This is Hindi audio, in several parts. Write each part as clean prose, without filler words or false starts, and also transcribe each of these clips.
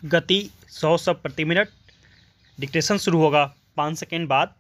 गति 100 शब्द प्रति मिनट। डिक्टेशन शुरू होगा 5 सेकेंड बाद।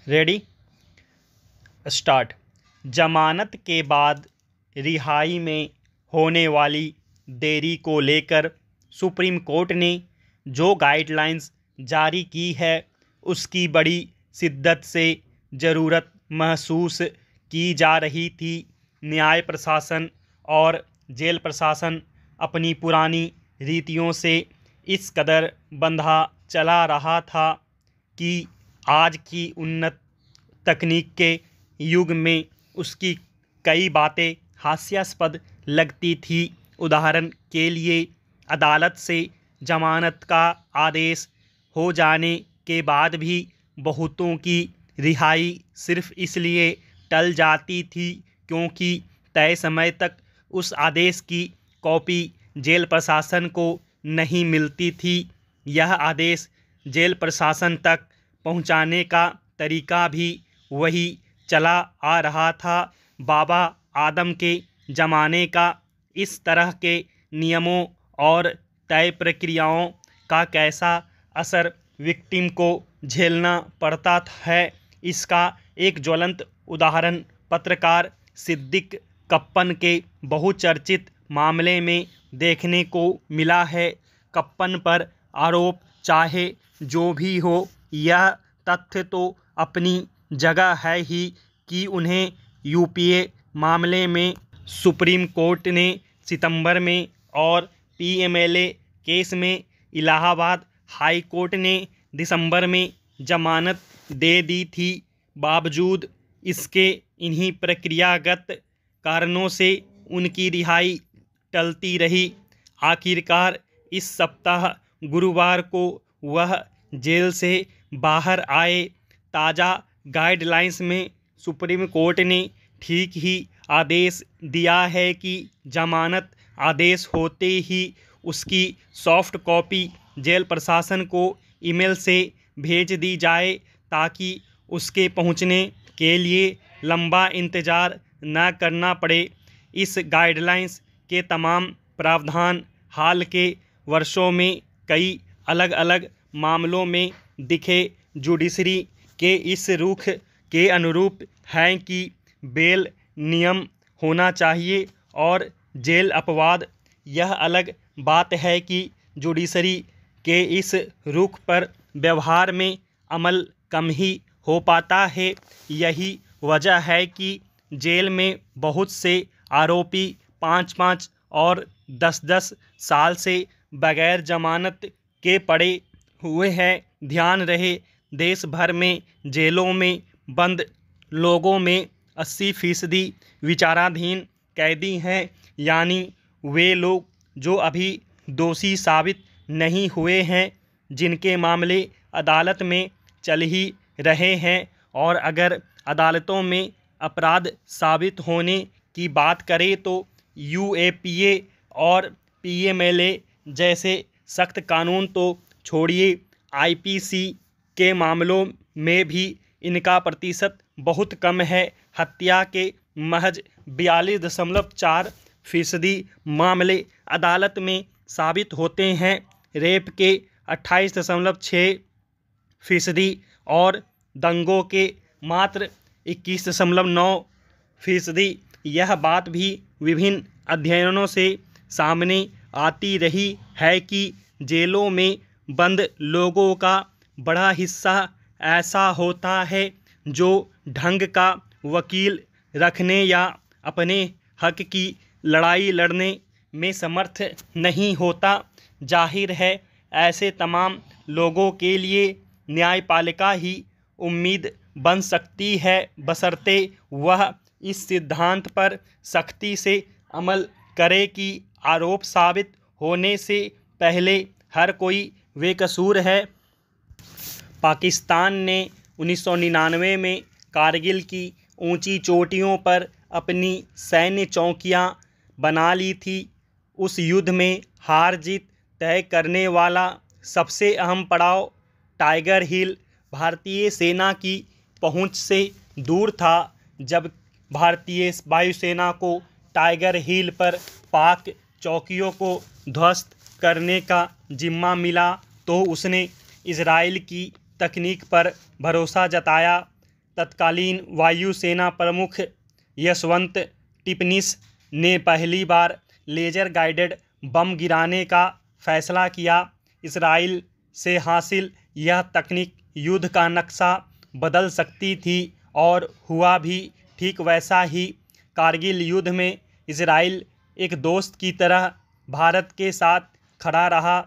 Ready, start. जमानत के बाद रिहाई में होने वाली देरी को लेकर सुप्रीम कोर्ट ने जो गाइडलाइंस जारी की है उसकी बड़ी शिद्दत से ज़रूरत महसूस की जा रही थी। न्याय प्रशासन और जेल प्रशासन अपनी पुरानी रीतियों से इस कदर बंधा चला रहा था कि आज की उन्नत तकनीक के युग में उसकी कई बातें हास्यास्पद लगती थी। उदाहरण के लिए, अदालत से जमानत का आदेश हो जाने के बाद भी बहुतों की रिहाई सिर्फ इसलिए टल जाती थी क्योंकि तय समय तक उस आदेश की कॉपी जेल प्रशासन को नहीं मिलती थी। यह आदेश जेल प्रशासन तक पहुंचाने का तरीका भी वही चला आ रहा था। बाबा आदम के ज़माने का इस तरह के नियमों और तय प्रक्रियाओं का कैसा असर विक्टिम को झेलना पड़ता है, इसका एक ज्वलंत उदाहरण पत्रकार सिद्दीक कप्पन के बहुचर्चित मामले में देखने को मिला है। कप्पन पर आरोप चाहे जो भी हो, यह तथ्य तो अपनी जगह है ही कि उन्हें यूपीए मामले में सुप्रीम कोर्ट ने सितंबर में और पीएमएलए केस में इलाहाबाद हाई कोर्ट ने दिसंबर में जमानत दे दी थी। बावजूद इसके इन्हीं प्रक्रियागत कारणों से उनकी रिहाई टलती रही। आखिरकार इस सप्ताह गुरुवार को वह जेल से बाहर आए। ताज़ा गाइडलाइंस में सुप्रीम कोर्ट ने ठीक ही आदेश दिया है कि जमानत आदेश होते ही उसकी सॉफ्ट कॉपी जेल प्रशासन को ईमेल से भेज दी जाए ताकि उसके पहुंचने के लिए लंबा इंतज़ार न करना पड़े। इस गाइडलाइंस के तमाम प्रावधान हाल के वर्षों में कई अलग अलग मामलों में दिखे जुडिशरी के इस रुख के अनुरूप हैं कि बेल नियम होना चाहिए और जेल अपवाद। यह अलग बात है कि जुडिशरी के इस रुख पर व्यवहार में अमल कम ही हो पाता है। यही वजह है कि जेल में बहुत से आरोपी 5-5 और 10-10 साल से बगैर जमानत के पड़े हुए हैं। ध्यान रहे, देश भर में जेलों में बंद लोगों में 80% विचाराधीन कैदी हैं, यानी वे लोग जो अभी दोषी साबित नहीं हुए हैं, जिनके मामले अदालत में चल ही रहे हैं। और अगर अदालतों में अपराध साबित होने की बात करें तो यूएपीए और पीएमएलए जैसे सख्त कानून तो छोड़िए, आईपीसी के मामलों में भी इनका प्रतिशत बहुत कम है। हत्या के महज 42.4% मामले अदालत में साबित होते हैं, रेप के 28.6% और दंगों के मात्र 21.9%। यह बात भी विभिन्न अध्ययनों से सामने आती रही है कि जेलों में बंद लोगों का बड़ा हिस्सा ऐसा होता है जो ढंग का वकील रखने या अपने हक की लड़ाई लड़ने में समर्थ नहीं होता। जाहिर है, ऐसे तमाम लोगों के लिए न्यायपालिका ही उम्मीद बन सकती है, बशर्ते वह इस सिद्धांत पर सख्ती से अमल करे कि आरोप साबित होने से पहले हर कोई बेकसूर है। पाकिस्तान ने 1999 में कारगिल की ऊंची चोटियों पर अपनी सैन्य चौकियां बना ली थी। उस युद्ध में हार जीत तय करने वाला सबसे अहम पड़ाव टाइगर हिल भारतीय सेना की पहुंच से दूर था। जब भारतीय वायुसेना को टाइगर हिल पर पाक चौकियों को ध्वस्त करने का जिम्मा मिला तो उसने इजराइल की तकनीक पर भरोसा जताया। तत्कालीन वायुसेना प्रमुख यशवंत टिपनिस ने पहली बार लेजर गाइडेड बम गिराने का फैसला किया। इजराइल से हासिल यह तकनीक युद्ध का नक्शा बदल सकती थी और हुआ भी ठीक वैसा ही। कारगिल युद्ध में इजराइल एक दोस्त की तरह भारत के साथ खड़ा रहा।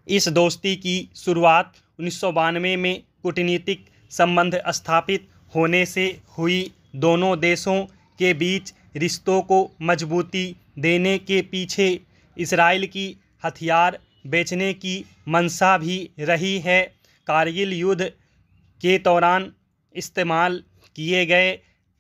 इस दोस्ती की शुरुआत 1992 में कूटनीतिक संबंध स्थापित होने से हुई। दोनों देशों के बीच रिश्तों को मजबूती देने के पीछे इजराइल की हथियार बेचने की मंशा भी रही है। कारगिल युद्ध के दौरान इस्तेमाल किए गए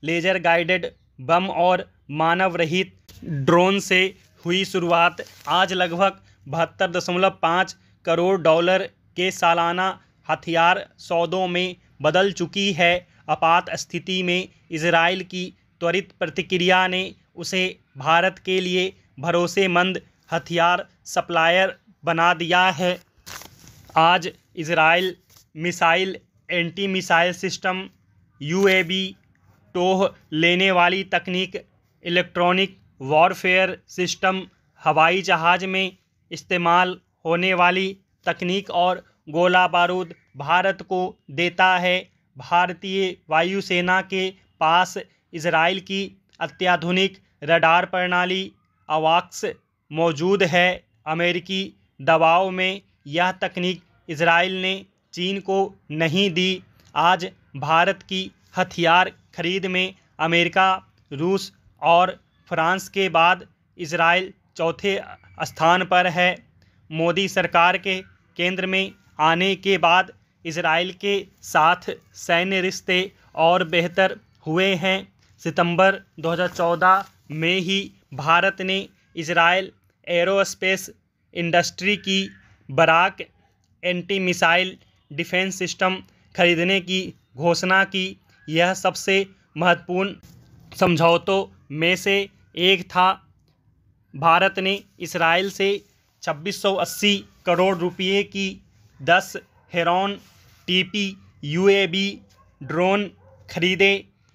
लेजर गाइडेड बम और मानव रहित ड्रोन से हुई शुरुआत आज लगभग 72.5 करोड़ डॉलर के सालाना हथियार सौदों में बदल चुकी है। आपात स्थिति में इजराइल की त्वरित प्रतिक्रिया ने उसे भारत के लिए भरोसेमंद हथियार सप्लायर बना दिया है। आज Israel missile, anti missile system, UAV, टोह लेने वाली तकनीक, इलेक्ट्रॉनिक वॉरफेयर सिस्टम, हवाई जहाज में इस्तेमाल होने वाली तकनीक और गोला बारूद भारत को देता है। भारतीय वायुसेना के पास इजराइल की अत्याधुनिक रडार प्रणाली अवाक्स मौजूद है। अमेरिकी दबाव में यह तकनीक इजराइल ने चीन को नहीं दी। आज भारत की हथियार खरीद में अमेरिका, रूस और फ्रांस के बाद इजराइल चौथे स्थान पर है। मोदी सरकार के केंद्र में आने के बाद इजराइल के साथ सैन्य रिश्ते और बेहतर हुए हैं। सितंबर 2014 में ही भारत ने इजराइल एरोस्पेस इंडस्ट्री की Barak anti missile defence system खरीदने की घोषणा की। यह सबसे महत्वपूर्ण समझौतों में से एक था। भारत ने इजराइल से 2680 करोड़ रुपये की 10 हेरॉन टीपी यूएवी ड्रोन खरीदे।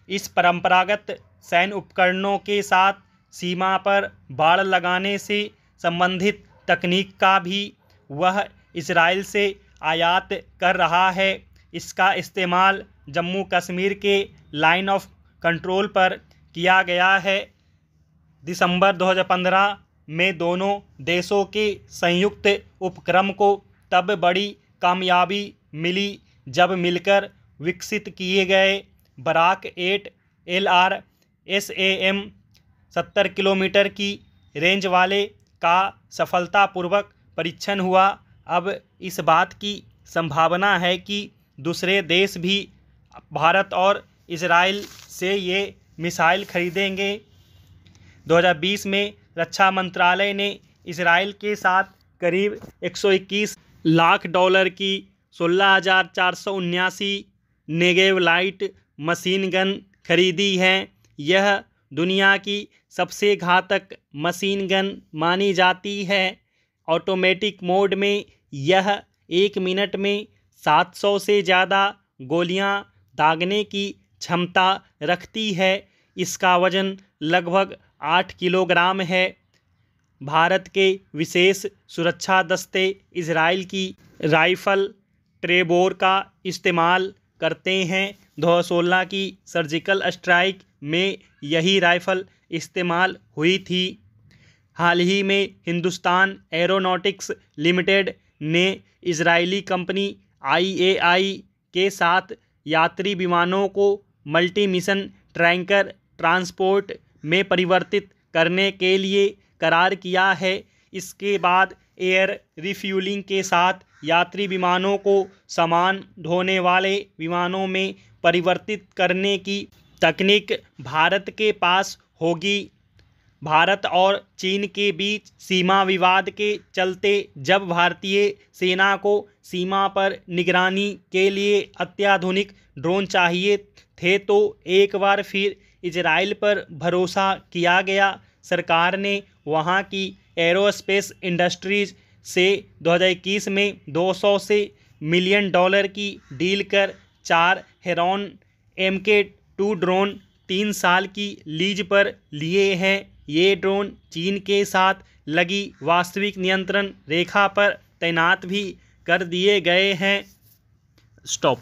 इस परंपरागत सैन्य उपकरणों के साथ सीमा पर बाड़ लगाने से संबंधित तकनीक का भी वह इजराइल से आयात कर रहा है। इसका इस्तेमाल जम्मू कश्मीर के लाइन ऑफ कंट्रोल पर किया गया है। दिसंबर 2015 में दोनों देशों के संयुक्त उपक्रम को तब बड़ी कामयाबी मिली जब मिलकर विकसित किए गए बराक 8 LRSAM 70 किलोमीटर की रेंज वाले का सफलतापूर्वक परीक्षण हुआ। अब इस बात की संभावना है कि दूसरे देश भी भारत और इजराइल से ये मिसाइल खरीदेंगे। 2020 में रक्षा मंत्रालय ने इजराइल के साथ करीब 121 लाख डॉलर की 16,479 नेगेव लाइट मशीन गन खरीदी है। यह दुनिया की सबसे घातक मशीन गन मानी जाती है। ऑटोमेटिक मोड में यह 1 मिनट में 700 से ज़्यादा गोलियां दागने की क्षमता रखती है। इसका वजन लगभग 8 किलोग्राम है। भारत के विशेष सुरक्षा दस्ते इजराइल की राइफल ट्रेबोर का इस्तेमाल करते हैं। 2016 की सर्जिकल स्ट्राइक में यही राइफल इस्तेमाल हुई थी। हाल ही में हिंदुस्तान एरोनॉटिक्स लिमिटेड ने इजरायली कंपनी IAI के साथ यात्री विमानों को मल्टी मिशन टैंकर ट्रांसपोर्ट में परिवर्तित करने के लिए करार किया है। इसके बाद एयर रिफ्यूलिंग के साथ यात्री विमानों को सामान ढोने वाले विमानों में परिवर्तित करने की तकनीक भारत के पास होगी। भारत और चीन के बीच सीमा विवाद के चलते जब भारतीय सेना को सीमा पर निगरानी के लिए अत्याधुनिक ड्रोन चाहिए थे तो एक बार फिर इजराइल पर भरोसा किया गया। सरकार ने वहां की एरोस्पेस इंडस्ट्रीज से 2021 में 200 से मिलियन डॉलर की डील कर 4 हेरॉन MK2 ड्रोन 3 साल की लीज पर लिए हैं। ये ड्रोन चीन के साथ लगी वास्तविक नियंत्रण रेखा पर तैनात भी कर दिए गए हैं। स्टॉप।